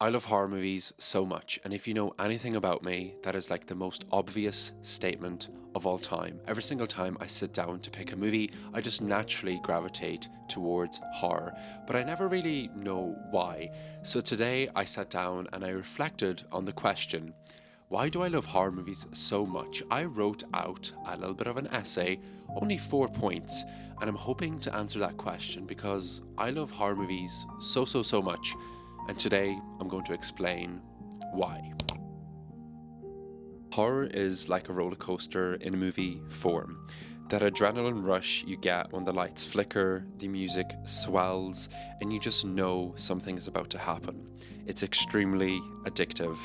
I love horror movies so much, and if you know anything about me, that is like the most obvious statement of all time. Every single time I sit down to pick a movie, I just naturally gravitate towards horror, but I never really know why. So today I sat down and I reflected on the question, why do I love horror movies so much? I wrote out a little bit of an essay, only 4 points, and I'm hoping to answer that question because I love horror movies so much. And today I'm going to explain why. Horror is like a roller coaster in movie form. That adrenaline rush you get when the lights flicker, the music swells, and you just know something is about to happen. It's extremely addictive,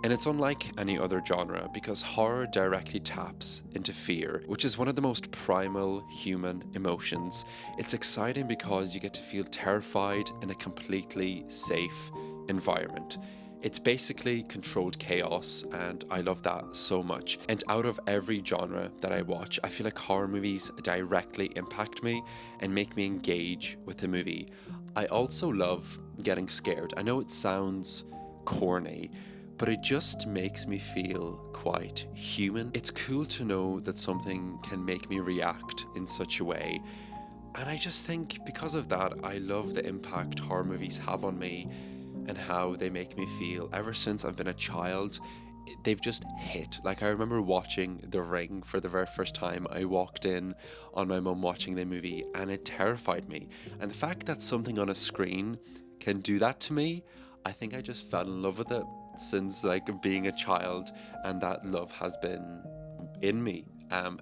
and it's unlike any other genre because horror directly taps into fear, which is one of the most primal human emotions. It's exciting because you get to feel terrified in a completely safe environment. It's basically controlled chaos, and I love that so much. And out of every genre that I watch, I feel like horror movies directly impact me and make me engage with the movie. I also love getting scared. I know it sounds corny, but it just makes me feel quite human. It's cool to know that something can make me react in such a way. And I just think because of that, I love the impact horror movies have on me and how they make me feel. Ever since I've been a child, they've just hit. Like, I remember watching The Ring for the very first time. I walked in on my mum watching the movie and it terrified me. And the fact that something on a screen can do that to me, I think I just fell in love with it since like being a child, and that love has been in me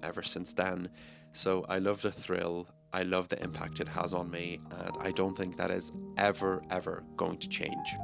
ever since then. So I love the thrill, I love the impact it has on me, and I don't think that is ever going to change.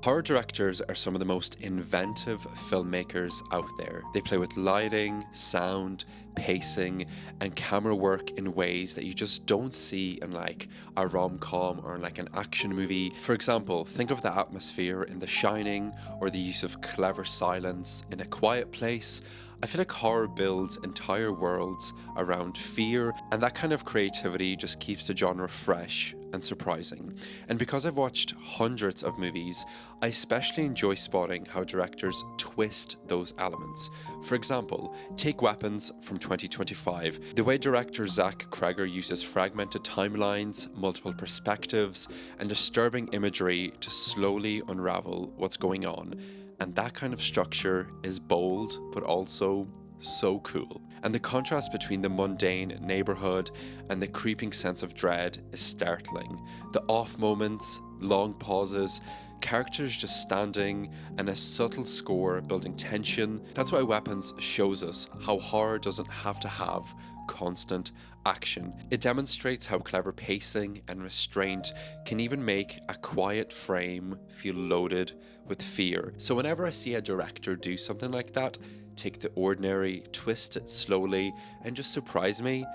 Horror directors are some of the most inventive filmmakers out there. They play with lighting, sound, pacing, and camera work in ways that you just don't see in like a rom-com or in like an action movie. For example, think of the atmosphere in The Shining or the use of clever silence in A Quiet Place. I feel like horror builds entire worlds around fear, and that kind of creativity just keeps the genre fresh and surprising. And because I've watched hundreds of movies, I especially enjoy spotting how directors twist those elements. For example, take Weapons from 2025. The way director Zach Kreger uses fragmented timelines, multiple perspectives, and disturbing imagery to slowly unravel what's going on. And that kind of structure is bold, but also so cool. And the contrast between the mundane neighborhood and the creeping sense of dread is startling. The off moments, long pauses, characters just standing, and a subtle score building tension. That's why Weapons shows us how horror doesn't have to have constant action. It demonstrates how clever pacing and restraint can even make a quiet frame feel loaded with fear. So whenever I see a director do something like that, take the ordinary, twist it slowly, and just surprise me,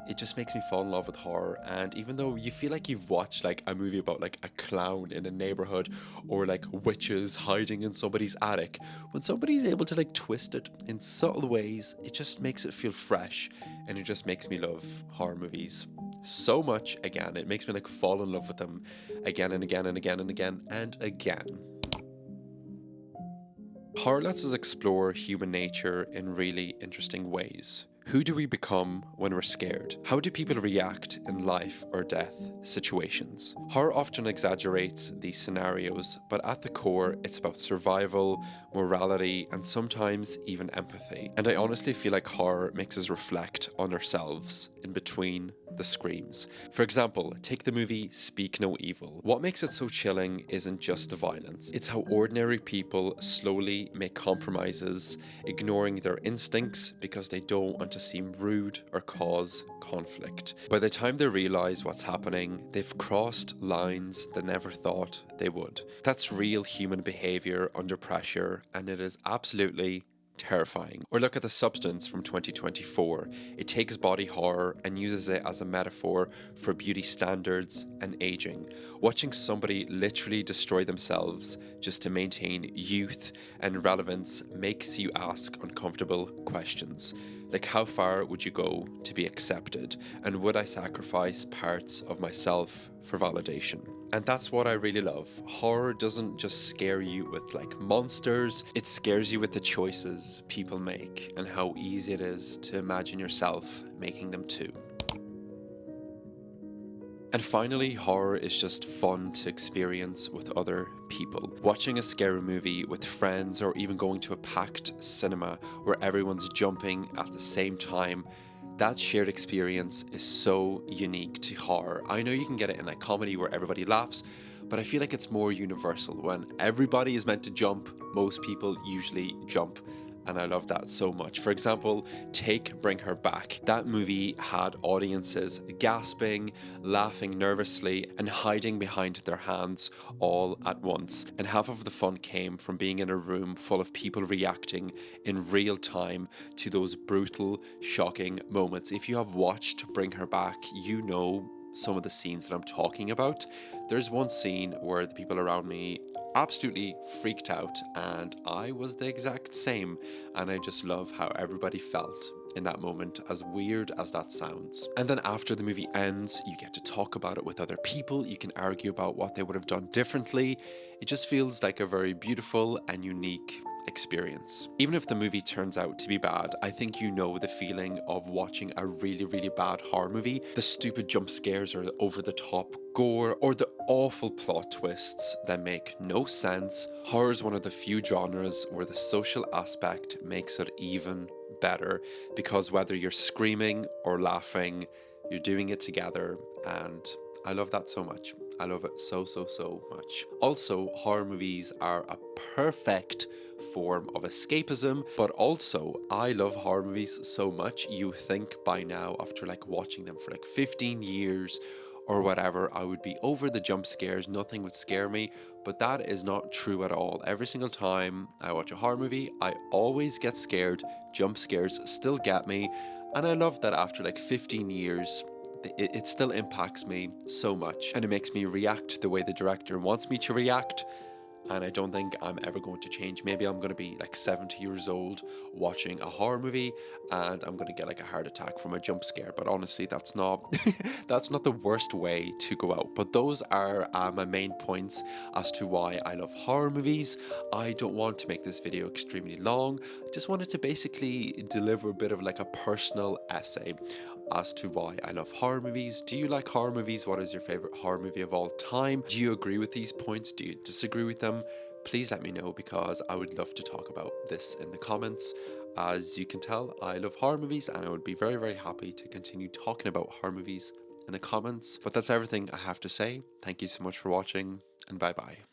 it just makes me fall in love with horror. And even though you feel like you've watched like a movie about like a clown in a neighborhood or like witches hiding in somebody's attic, when somebody's able to like twist it in subtle ways, it just makes it feel fresh, and it just makes me love horror movies so much. Again, it makes me like fall in love with them again and again and again and again and again. Horror lets us explore human nature in really interesting ways. Who do we become when we're scared? How do people react in life or death situations? Horror often exaggerates these scenarios, but at the core, it's about survival, morality, and sometimes even empathy. And I honestly feel like horror makes us reflect on ourselves in between the screams. For example, take the movie Speak No Evil. What makes it so chilling isn't just the violence, it's how ordinary people slowly make compromises, ignoring their instincts because they don't want to seem rude or cause conflict. By the time they realize what's happening, they've crossed lines they never thought they would. That's real human behavior under pressure, and it is absolutely terrifying. Or look at The Substance from 2024. It takes body horror and uses it as a metaphor for beauty standards and aging. Watching somebody literally destroy themselves just to maintain youth and relevance makes you ask uncomfortable questions. Like, how far would you go to be accepted? And would I sacrifice parts of myself for validation? And that's what I really love. Horror doesn't just scare you with like monsters, it scares you with the choices people make and how easy it is to imagine yourself making them too. And finally, horror is just fun to experience with other people. Watching a scary movie with friends or even going to a packed cinema where everyone's jumping at the same time, that shared experience is so unique to horror. I know you can get it in like comedy where everybody laughs, but I feel like it's more universal. When everybody is meant to jump, most people usually jump. And I love that so much. For example, take Bring Her Back. That movie had audiences gasping, laughing nervously, and hiding behind their hands all at once. And half of the fun came from being in a room full of people reacting in real time to those brutal, shocking moments. If you have watched Bring Her Back, you know some of the scenes that I'm talking about. There's one scene where the people around me absolutely freaked out, and I was the exact same, and I just love how everybody felt in that moment, as weird as that sounds. And then after the movie ends, you get to talk about it with other people, you can argue about what they would have done differently. It just feels like a very beautiful and unique experience. Even if the movie turns out to be bad, I think you know the feeling of watching a really, really bad horror movie. The stupid jump scares or the over the top gore or the awful plot twists that make no sense. Horror is one of the few genres where the social aspect makes it even better, because whether you're screaming or laughing, you're doing it together, and I love that so much. I love it so much. Also, horror movies are a perfect form of escapism, but also I love horror movies so much. You think by now, after like watching them for like 15 years or whatever, I would be over the jump scares, nothing would scare me, but that is not true at all. Every single time I watch a horror movie, I always get scared. Jump scares still get me, and I love that after like 15 years, it still impacts me so much, and it makes me react the way the director wants me to react. And I don't think I'm ever going to change. Maybe I'm going to be like 70 years old watching a horror movie and I'm going to get like a heart attack from a jump scare. But honestly, that's not that's not the worst way to go out. But those are my main points as to why I love horror movies. I don't want to make this video extremely long. I just wanted to basically deliver a bit of like a personal essay as to why I love horror movies. Do you like horror movies? What is your favorite horror movie of all time? Do you agree with these points? Do you disagree with them? Please let me know, because I would love to talk about this in the comments. As you can tell, I love horror movies, and I would be very happy to continue talking about horror movies in the comments. But that's everything I have to say. Thank you so much for watching, and bye bye.